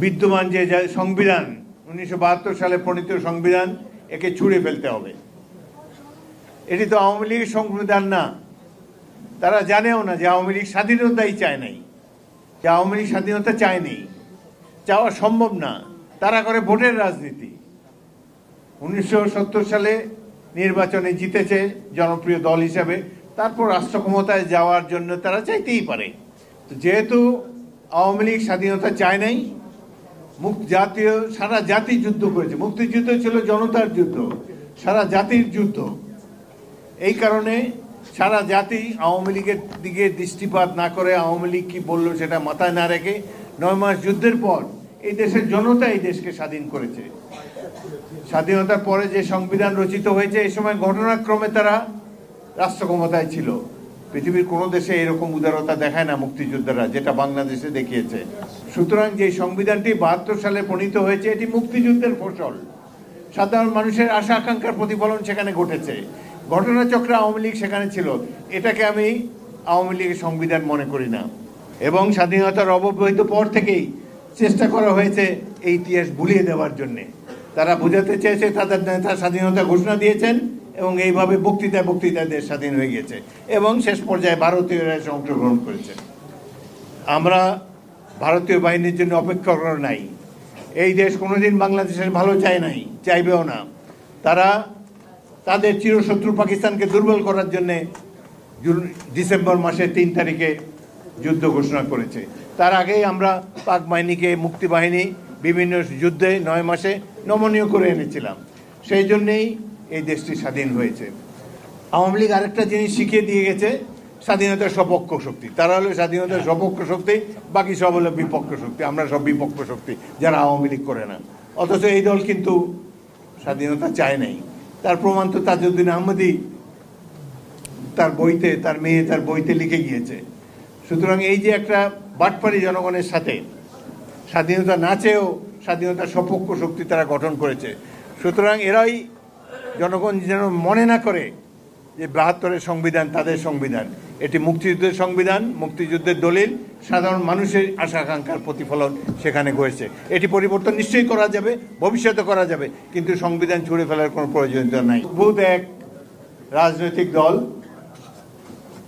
বিদ্যমান যে সংবিধান 1972 সালে প্রণীত সংবিধান একে ছুঁড়ে ফেলতে হবে। এটি তো আওয়ামী লীগের সংবিধান না। তারা জানেও না যে আওয়ামী লীগ স্বাধীনতাই চায় নাই, যে আওয়ামী লীগ স্বাধীনতা চায়নি, চাওয়া সম্ভব না। তারা করে ভোটের রাজনীতি। 1970 সালে নির্বাচনে জিতেছে জনপ্রিয় দল হিসাবে, তারপর রাষ্ট্র ক্ষমতায় যাওয়ার জন্য তারা চাইতেই পারে। যেহেতু আওয়ামী লীগ স্বাধীনতা চায় নাই, সারা জাতি যুদ্ধ করেছে। মুক্তিযুদ্ধ ছিল জনতার যুদ্ধ, সারা জাতির যুদ্ধ। এই কারণে সারা জাতি আওয়ামী লীগের দিকে দৃষ্টিপাত না করে, আওয়ামী লীগ কি বললো সেটা মাথায় না রেখে 9 মাস যুদ্ধের পর এই দেশের জনতা এই দেশকে স্বাধীন করেছে। স্বাধীনতার পরে যে সংবিধান রচিত হয়েছে, এই সময় ঘটনাক্রমে তারা রাষ্ট্র ক্ষমতায় ছিল। পৃথিবীর কোনো দেশে এরকম উদারতা দেখায় না মুক্তিযোদ্ধারা, যেটা বাংলাদেশে দেখিয়েছে। সুতরাং যে সংবিধানটি 72 সালে প্রণীত হয়েছে, এটি মুক্তিযুদ্ধের ফসল। সাধারণ মানুষের আশা আকাঙ্ক্ষার প্রতিফলন সেখানে ঘটেছে। ঘটনাচক্রে আওয়ামী লীগ সেখানে ছিল। এটাকে আমি আওয়ামী লীগের সংবিধান মনে করি না। এবং স্বাধীনতার অব্যবহিত পর থেকেই চেষ্টা করা হয়েছে এই ইতিহাস ভুলিয়ে দেওয়ার জন্যে। তারা বোঝাতে চেয়েছে তাদের নেতা স্বাধীনতা ঘোষণা দিয়েছেন এবং এইভাবে বক্তৃতায় দেশ স্বাধীন হয়ে গেছে এবং শেষ পর্যায়ে ভারতীয়রা এসে অংশগ্রহণ করেছে। আমরা ভারতীয় বাহিনীর জন্য অপেক্ষা করা নাই। এই দেশ কোনোদিন বাংলাদেশের ভালো চায় নাই, চাইবেও না। তারা তাদের চিরশত্রু পাকিস্তানকে দুর্বল করার জন্যে ডিসেম্বর মাসের 3 তারিখে যুদ্ধ ঘোষণা করেছে। তার আগেই আমরা পাক বাহিনীকে, মুক্তি বাহিনী বিভিন্ন যুদ্ধে 9 মাসে নমনীয় করে এনেছিলাম। সেই জন্যেই এই দেশটি স্বাধীন হয়েছে। আওয়ামী লীগ আরেকটা জিনিস শিখিয়ে দিয়ে গেছে, স্বাধীনতার সপক্ষ শক্তি। তারা হলো স্বাধীনতার সপক্ষ শক্তি, বাকি সব হলো বিপক্ষ শক্তি। আমরা সব বিপক্ষ শক্তি যারা আওয়ামী লীগ করে না। অথচ এই দল কিন্তু স্বাধীনতা চায় নাই। তার প্রমাণ তো তাজউদ্দিন আহমদই তার বইতে, তার মেয়ে তার বইতে লিখে গিয়েছে। সুতরাং এই যে একটা বাটপাড়ি জনগণের সাথে স্বাধীনতা না চেয়েও স্বাধীনতার সপক্ষ শক্তি তারা গঠন করেছে। সুতরাং এরাই জনগণ যেন মনে না করে যে 72-এর সংবিধান তাদের সংবিধান। এটি মুক্তিযুদ্ধের সংবিধান, মুক্তিযুদ্ধের দলিল, সাধারণ মানুষের আশা আকাঙ্ক্ষার প্রতিফলন সেখানে হয়েছে। এটি পরিবর্তন নিশ্চয়ই করা যাবে, ভবিষ্যতে করা যাবে, কিন্তু সংবিধান ছুঁড়ে ফেলার কোনো প্রয়োজনীয়তা নাই। অদ্ভুত এক রাজনৈতিক দল,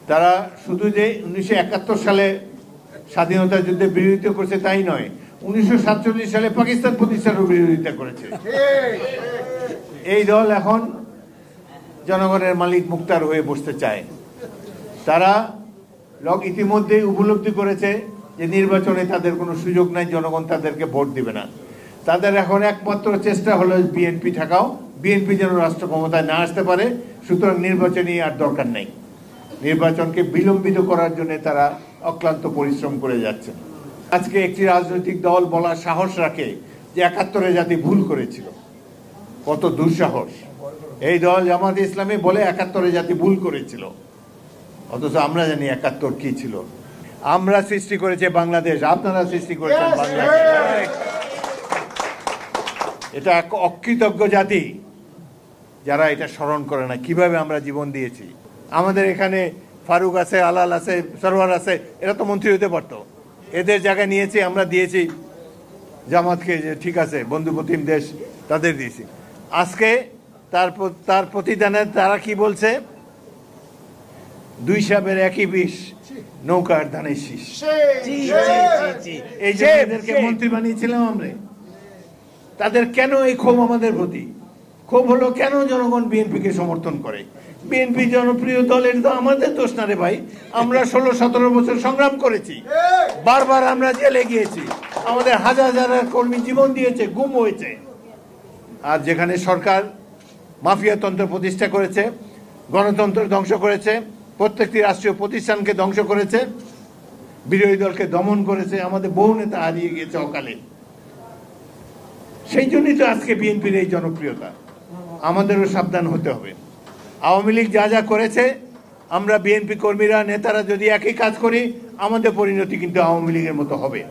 তারা শুধু যে 1971 সালে স্বাধীনতা যুদ্ধে বিরোধিতা করছে তাই নয়, 1947 সালে পাকিস্তান প্রতিষ্ঠারও বিরোধিতা করেছে। এই দল এখন জনগণের মালিক মুক্তার হয়ে বসতে চায়। তারা ইতিমধ্যেই উপলব্ধি করেছে যে নির্বাচনে তাদের কোনো সুযোগ নাই, জনগণ তাদেরকে ভোট দিবে না। তাদের এখন একমাত্র চেষ্টা হলো বিএনপি ঠেকাও, বিএনপি যেন রাষ্ট্র ক্ষমতায় না আসতে পারে। সুতরাং নির্বাচনী আর দরকার নেই। নির্বাচনকে বিলম্বিত করার জন্য তারা অক্লান্ত পরিশ্রম করে যাচ্ছে। আজকে একটি রাজনৈতিক দল বলার সাহস রাখে যে 71-এ জাতি ভুল করেছিল। কত দুঃসাহস! এই দল জামাতে ইসলামী বলে 71-এ জাতি ভুল করেছিল, অথচ আমরা জানি 71 কি ছিল। আমরা সৃষ্টি করেছে বাংলাদেশ, আপনারা সৃষ্টি করেছেন বাংলাদেশ। এটা এক অকৃতজ্ঞ জাতি যারা এটা স্মরণ করে না কিভাবে আমরা জীবন দিয়েছি। আমাদের এখানে ফারুক আছে, আলাল আছে, সরওয়ার আছে, এরা তো মন্ত্রী হতে পারতো। এদের জায়গায় নিয়েছি, আমরা দিয়েছি জামাতকে, যে ঠিক আছে বন্ধুপ্রতিম দেশ, তাদের দিয়েছি। আজকে তার প্রতিদানে তারা কি বলছে, 2 সাপের একই বিষ, নৌকার ধানের শীষ। এই যে এদেরকে মন্ত্রী বানিয়েছিলাম আমরা। তাদের কেন এই ক্ষোভ আমাদের প্রতি? ক্ষোভ হলো কেন জনগণ বিএনপিকে সমর্থন করে। বিএনপি জনপ্রিয় দল, এটা তো আমাদের দোষ না রে ভাই। আমরা 16-17 বছর সংগ্রাম করেছি, বারবার আমরা জেলে গিয়েছি, আমাদের হাজার হাজার কর্মী জীবন দিয়েছে, গুম হয়েছে। আর যেখানে সরকার মাফিয়াতন্ত্র প্রতিষ্ঠা করেছে, গণতন্ত্র ধ্বংস করেছে, প্রত্যেকটি রাষ্ট্রীয় প্রতিষ্ঠানকে ধ্বংস করেছে, বিরোধী দলকে দমন করেছে, আমাদের বহু নেতা হারিয়ে গিয়েছে অকালে। সেই জন্যই তো আজকে বিএনপির এই জনপ্রিয়তা। আমাদেরও সাবধান হতে হবে। আওয়ামী লীগ যা যা করেছে, আমরা বিএনপি কর্মীরা, নেতারা যদি একই কাজ করি, আমাদের পরিণতি কিন্তু আওয়ামী লীগের মতো হবে।